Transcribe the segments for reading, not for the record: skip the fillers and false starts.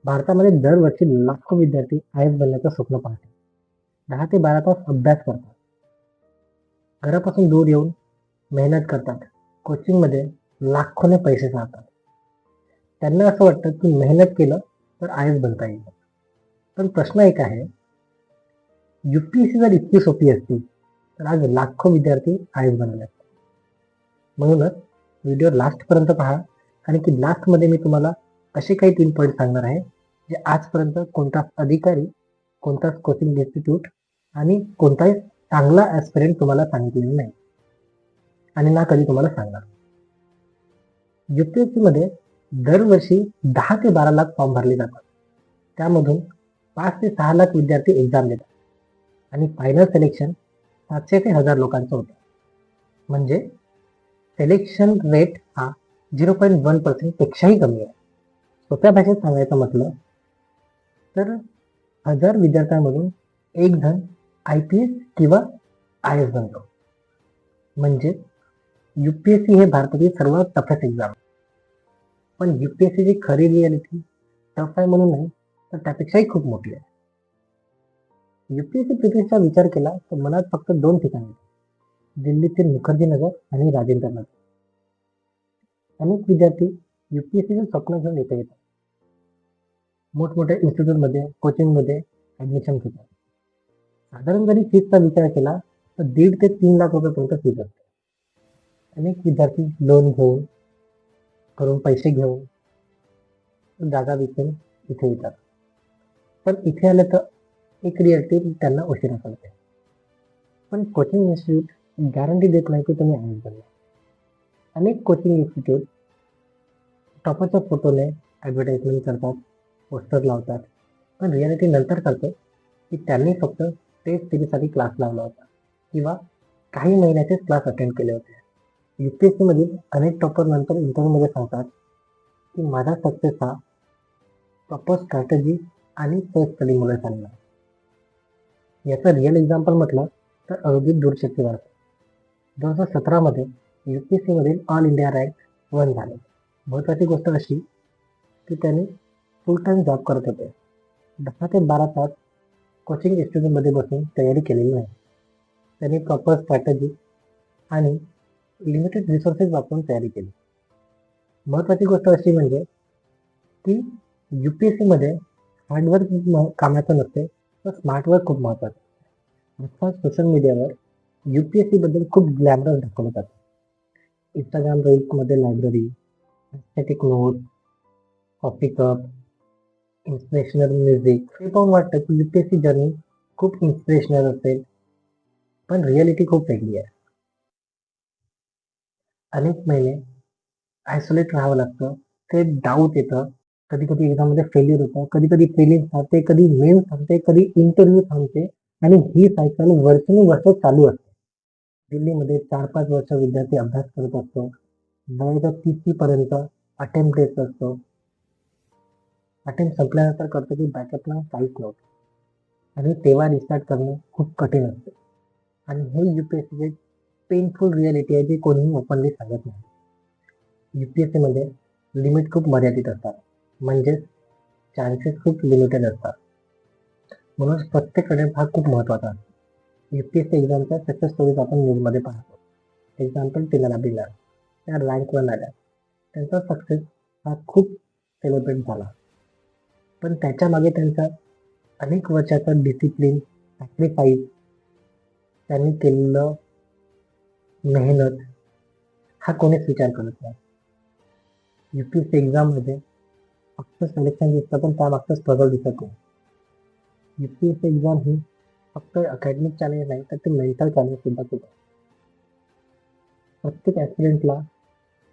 भारतामध्ये दरवर्षी लाखो विद्यार्थी आय एस बनण्याचं स्वप्न पाहतात. 10 ते 12 तास अभ्यास करतात. घरापासून दूर येऊन मेहनत करतात. कोचिंगमध्ये लाखोने पैसे जातात. त्यांना असं वाटतं की मेहनत केलं तर आय एस बनता येईल. पण प्रश्न एक आहे, UPSC जर इतकी सोपी असती तर आज लाखो विद्यार्थी आय एस बनले असते. म्हणूनच व्हिडिओ लास्टपर्यंत पहा, कारण की लास्टमध्ये मी तुम्हाला असे काही 3 पॉईंट सांगणार आहे जे आजपर्यंत कोणताच अधिकारी, कोणताच कोचिंग इन्स्टिट्यूट आणि कोणताही चांगला ॲस्पिरंट तुम्हाला सांगितलेलं नाही आणि ना कधी तुम्हाला सांगणार. UPSC मध्ये दरवर्षी 10 ते 12 लाख फॉर्म भरले जातात. त्यामधून 5 ते 6 लाख विद्यार्थी एक्झाम देतात आणि फायनल सिलेक्शन 700 ते 1000 लोकांचं होतं. म्हणजे सिलेक्शन रेट हा 0.1% पेक्षाही कमी आहे. सोप्या भाषेत सांगायचं म्हटलं तर 1000 विद्यार्थ्यांमधून एक जण IPS किंवा IAS बनतो. म्हणजे UPSC हे भारतातील सर्वात टफेस्ट एक्झाम. पण UPSCची खरी रियालिटी टफ आहे म्हणून नाही, तर त्यापेक्षाही खूप मोठी आहे. UPSC प्रिपरेशनचा विचार केला तर मनात फक्त 2 ठिकाणे येतात. दिल्लीतील मुखर्जी नगर आणि राजेंद्र नगर. अनेक विद्यार्थी UPSCचं स्वप्न घेऊन इथे येतात. मोठमोठ्या इन्स्टिट्यूटमध्ये, कोचिंगमध्ये ॲडमिशन घेतात. साधारण जरी फीसचा विचार केला तर 1.5 ते 3 लाख रुपयेपर्यंत फीस असते. अनेक विद्यार्थी लोन घेऊन, करून पैसे घेऊन, जागा विकून इथे येतात. पण इथे आलं तर एक रियालिटी त्यांना उशिरा कळते. पण कोचिंग इन्स्टिट्यूट गॅरंटी देत नाही की तुम्ही आयएस बनणार. अनेक कोचिंग इन्स्टिट्यूट टॉपरच्या फोटोने ॲडव्हर्टाइजमेंट करतात, पोस्टर लावतात. पण रियालिटी नंतर कळते की त्यांनी फक्त टेस्ट सिरीजसाठी क्लास लावला होता किंवा काही महिन्याचेच क्लास अटेंड केले होते. UPSC मधील अनेक टॉपर नंतर इंटरव्ह्यूमध्ये सांगतात की माझा सक्सेस हा प्रॉपर स्ट्रॅटेजी आणि सेल्फ स्टडीमुळे झालेला. याचं रिअल एक्झाम्पल म्हटलं तर अवधूत दूरशक्तीवर. 2017 UPSC मधील ऑल इंडिया रँक 1 झाले. महत्त्वाची गोष्ट अशी की त्यांनी फुल टाईम जॉब करत होते. 10 ते 12 तास कोचिंग इन्स्टिट्यूटमध्ये बसून तयारी केलेली नाही. त्यांनी प्रॉपर स्ट्रॅटेजी आणि लिमिटेड रिसोर्सेस वापरून तयारी केली. महत्त्वाची गोष्ट अशी म्हणजे की UPSCमध्ये हार्डवर्क कामाचं नसते, तर स्मार्टवर्क खूप महत्त्वाचं. आजकाल सोशल मीडियावर UPSCबद्दल खूप ग्लॅमरस दाखवलं जातं. इंस्टाग्राम रील्समध्ये library, aesthetic notes, coffee cup, inspirational music हे पाहून वाटतं की UPSC जर्नी खूप इन्स्पिरेशनल असेल, पण रियालिटी खूप वेगळी आहे. अनेक महिने आयसोलेट राहावं लागतं. ते डाऊट येतं. कधी-कधी एक्झाममध्ये फेल्युअर होतं. कधी-कधी प्रिलिम्स थांबते, कधी मेन्स थांबते, कधी इंटरव्ह्यू थांबते आणि ही सायकल वर्षानुवर्ष चालू असते. दिल्लीमध्ये 4-5 वर्ष विद्यार्थी अभ्यास करत असतो. वयाच्या 30 पर्यंत अटेम्प्ट देत असतो. अटेम्प्ट संपल्यानंतर कळतं की बॅकअपला काहीच नव्हतं आणि तेव्हा रिस्टार्ट करणं खूप कठीण असते. आणि हे UPSCचे पेनफुल रियालिटी आहे, जी कोणीही ओपनली सांगत नाही. UPSCमध्ये लिमिट खूप मर्यादित असतात. म्हणजेच चान्सेस खूप लिमिटेड असतात. म्हणून प्रत्येक अटेम्प्ट हा खूप महत्त्वाचा असतो. UPSC एक्झामच्या सक्सेस स्टोरीज आपण न्यूजमध्ये पाहतो. एक्झाम्पल टिना बिर्ला, त्या रँक 1 आल्या. त्यांचा सक्सेस हा खूप सेलिब्रेट झाला. पण त्याच्यामागे त्यांचा अनेक वर्षाचा डिसिप्लिन, सॅक्रिफाईस, त्यांनी केलेलं मेहनत हा कोणीच विचार करत नाही. UPSC एक्झाममध्ये फक्त सिलेक्शन दिसतं, पण त्यामागचं स्ट्रगल दिसत नाही. UPSC एक्झाम ही फक्त अकॅडमिक चॅलेंज नाही, तर ते मेंटल चॅलेंज सुद्धा खूप आहे. प्रत्येक ॲस्पिरंटला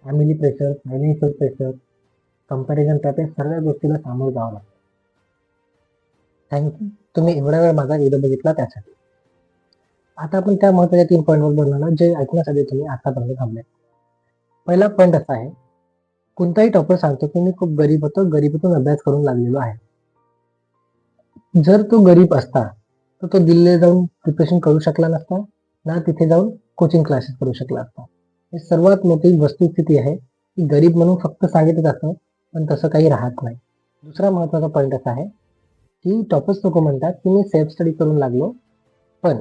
family pressure, financial pressure, comparison trap या सर्व गोष्टीला सामोरं जावं लागतं. थँक्यू. तुम्ही एवढा वेळ माझा व्हिडिओ बघितला त्यासाठी. आता आपण त्या महत्त्वाच्या 3 पॉईंटवर बोलणार जे ऐकण्यासाठी तुम्ही आतापर्यंत थांबले. पहिला पॉईंट असा आहे, कोणताही टॉपर सांगतो की मी खूप गरीब होतो, गरिबीतून अभ्यास करून लागलेलो आहे. जर तो गरीब असता तर तो दिल्लीला जाऊन प्रिपरेशन करू शकला नसता, ना तिथे जाऊन कोचिंग क्लासेस करू शकला असता. ही सर्वात मोठी वस्तुस्थिती आहे की गरीब म्हणून फक्त सांगितलं जातं, पण तसं काही राहत नाही. दुसरा महत्त्वाचा पॉईंट असा आहे की टॉपर्स लोक म्हणतात की मी सेल्फ स्टडी करून लागलो. पण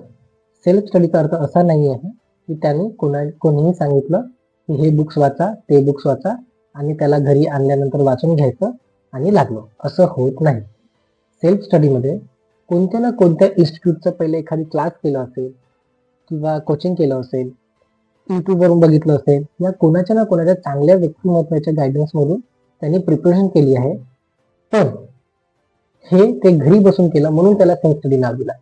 सेल्फ स्टडीचा अर्थ असा नाही आहे की त्यांनी कोणीही सांगितलं की हे बुक्स वाचा, ते बुक्स वाचा आणि त्याला घरी आणल्यानंतर वाचून घ्यायचं आणि लागलो, असं होत नाही. सेल्फ स्टडीमध्ये कोणत्या ना कोणत्या इन्स्टिट्यूटचं पहिले एखादी क्लास केलं असेल किंवा कोचिंग केलं असेल, यूट्यूबवरून बघितलं असेल, या कोणाच्या ना कोणाच्या चांगल्या व्यक्तिमत्वाच्या गायडन्समधून त्यांनी प्रिपरेशन केली आहे. पण हे ते घरी बसून केलं म्हणून त्याला सेल्फ स्टडी नाव दिला.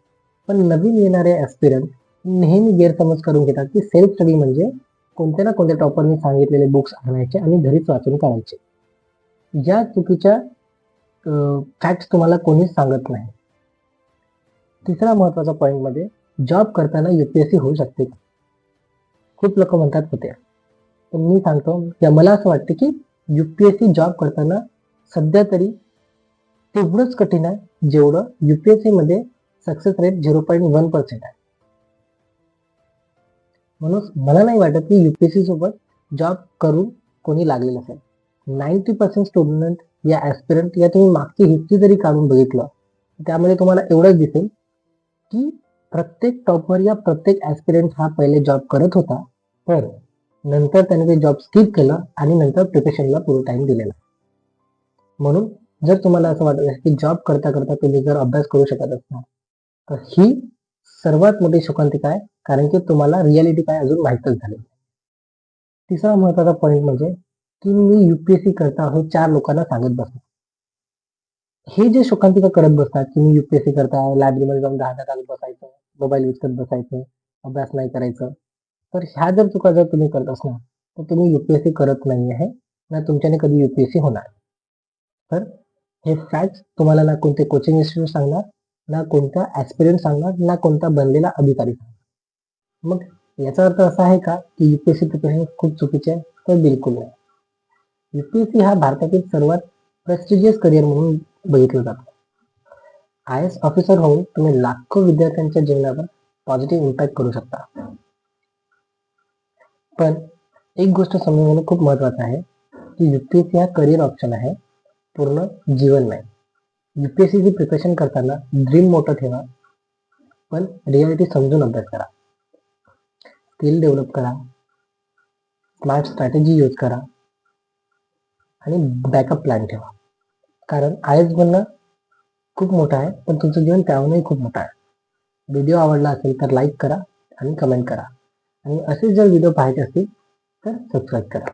पण नवीन येणारे ॲस्पिरंट नेहमी गैरसमज करून घेतात की सेल्फ स्टडी म्हणजे कोणत्या ना कोणत्या टॉपरनी सांगितलेले बुक्स आणायचे आणि घरीच वाचून काढायचे. या चुकीच्या फॅक्ट्स तुम्हाला कोणीच सांगत नाही. तिसरा महत्त्वाचा पॉईंटमध्ये जॉब करताना UPSC होऊ शकते का? खूप लोक म्हणतात होते, पण मी सांगतो की मला असं वाटतं की UPSC जॉब करताना सध्या तरी तेवढंच कठीण आहे जेवढं UPSC मध्ये सक्सेस रेट 0.1% आहे. म्हणून मला नाही वाटत की UPSC सोबत जॉब करून कोणी लागलेलं असेल. 90% स्टुडंट या ॲस्पिरंट या तुम्ही मागची हिस्ट्री जरी काढून बघितलं त्यामध्ये तुम्हाला एवढंच दिसेल की प्रत्येक टॉपर या प्रत्येक ॲस्पिरंट हा पहिले जॉब करत होता, तर नंतर त्याने ते जॉब स्किप केलं आणि नंतर प्रिपरेशनला पूर्ण टाइम दिलेला. म्हणून जर तुम्हाला असं वाटत असेल की जॉब करता करता तुम्ही जर अभ्यास करू शकत असणार, तर ही सर्वात मोठी शोकांतिका आहे, कारण की तुम्हाला रियालिटी काय अजून माहीतच झाली. तिसरा महत्त्वाचा पॉईंट म्हणजे की मी UPSC करता हे 4 लोकांना सांगत बसतो. हे जे शोकांतिका करत बसतात की मी UPSC करताय, लायब्ररीमध्ये जाऊन 10 तास बसायचं, मोबाईल यूज करत बसायचं, अभ्यास नाही करायचं, तर ह्या जर चुका जर तुम्ही करत असणार तर तुम्ही UPSC करत नाही आहे, ना तुमच्याने कधी UPSC होणार. तर हे फॅक्ट्स तुम्हाला ना कोणते कोचिंग इन्स्टिट्यूट सांगणार, ना कोणता ॲस्पिरंट सांगणार, ना कोणता बनलेला अधिकारी सांगणार. मग याचा अर्थ असा आहे का की UPSC प्रिपरेशन खूप चुकीचे आहे? तर बिलकुल नाही. UPSC हा भारतातील सर्वात प्रेस्टिजियस करिअर म्हणून बघितलं जातं. IAS ऑफिसर होऊन तुम्ही लाखो विद्यार्थ्यांच्या जीवनावर पॉझिटिव्ह इम्पॅक्ट करू शकता. पण एक गोष्ट समजून घेणं खूप महत्त्वाचं आहे की UPSC हा करिअर ऑप्शन आहे, पूर्ण जीवन नाही. UPSCची प्रिपरेशन करताना ड्रीम मोठं ठेवा, पण रियालिटी समजून अभ्यास करा. स्किल डेव्हलप करा, स्मार्ट स्ट्रॅटेजी यूज करा आणि बॅकअप प्लॅन ठेवा. कारण IAS बनणं खूप मोठं आहे, पण तुमचं जीवन त्याहूनही खूप मोठं आहे. व्हिडिओ आवडला असेल तर लाईक करा आणि कमेंट करा, आणि असेच जर व्हिडिओ पाहायचे असतील तर सबस्क्राईब करा.